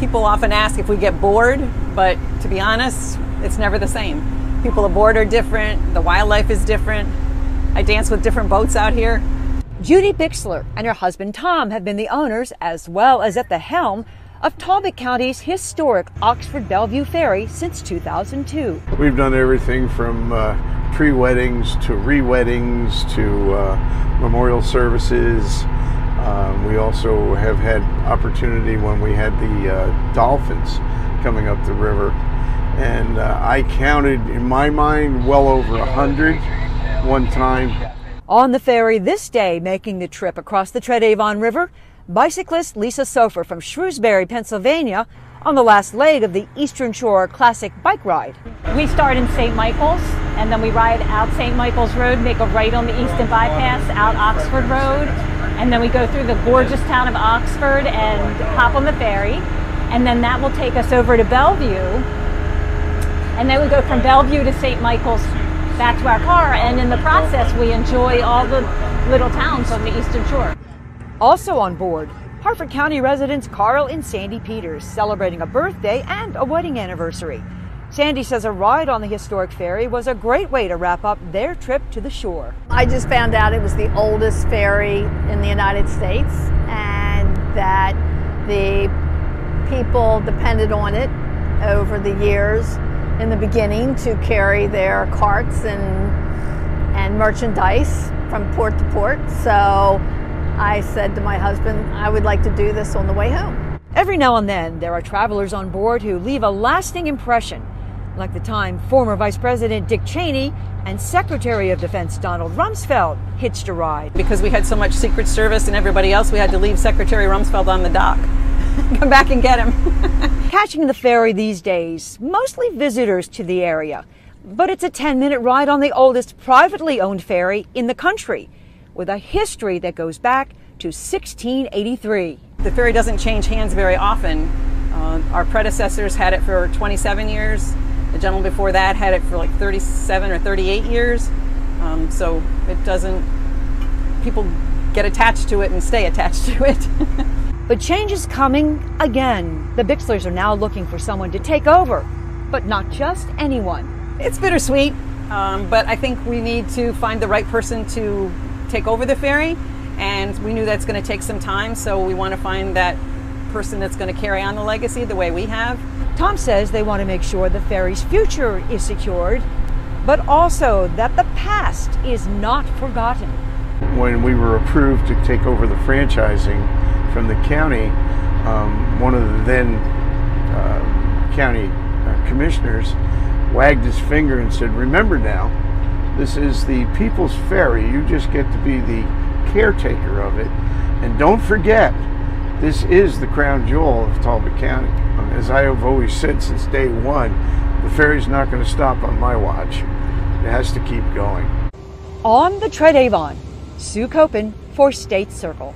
People often ask if we get bored, but to be honest, it's never the same. People aboard are different, the wildlife is different. I dance with different boats out here. Judy Bixler and her husband Tom have been the owners, as well as at the helm, of Talbot County's historic Oxford Bellevue Ferry since 2002. We've done everything from pre-weddings to re-weddings to memorial services. We also have had opportunity when we had the dolphins coming up the river. And I counted, in my mind, well over 100 one time. On the ferry this day, making the trip across the Avon River, bicyclist Lisa Sofer from Shrewsbury, Pennsylvania, on the last leg of the Eastern Shore Classic bike ride. We start in St. Michael's, and then we ride out St. Michael's Road, make a right on the Easton Bypass, out Oxford Road, and then we go through the gorgeous town of Oxford and hop on the ferry, and then that will take us over to Bellevue, and then we go from Bellevue to St. Michael's back to our car, and in the process we enjoy all the little towns on the Eastern Shore. Also on board, Harford County residents Carl and Sandy Peters, celebrating a birthday and a wedding anniversary. Sandy says a ride on the historic ferry was a great way to wrap up their trip to the shore. I just found out it was the oldest ferry in the United States and that the people depended on it over the years in the beginning to carry their carts and merchandise from port to port. So I said to my husband, I would like to do this on the way home. Every now and then, there are travelers on board who leave a lasting impression, like the time former Vice President Dick Cheney and Secretary of Defense Donald Rumsfeld hitched a ride. Because we had so much Secret Service and everybody else, we had to leave Secretary Rumsfeld on the dock. Come back and get him. Catching the ferry these days, mostly visitors to the area, but it's a 10-minute ride on the oldest privately owned ferry in the country, with a history that goes back to 1683. The ferry doesn't change hands very often. Our predecessors had it for 27 years. The gentleman before that had it for like 37 or 38 years. So it doesn't, people get attached to it and stay attached to it. But change is coming again. The Bixlers are now looking for someone to take over, but not just anyone. It's bittersweet, but I think we need to find the right person to take over the ferry, and we knew that's going to take some time, so we want to find that person that's going to carry on the legacy the way we have. Tom says they want to make sure the ferry's future is secured, but also that the past is not forgotten. When we were approved to take over the franchising from the county, one of the then county commissioners wagged his finger and said, "Remember now, this is the People's Ferry. You just get to be the caretaker of it. And don't forget, this is the crown jewel of Talbot County." As I have always said since day one, the ferry's not going to stop on my watch. It has to keep going. On the Avon, Sue Copen for State Circle.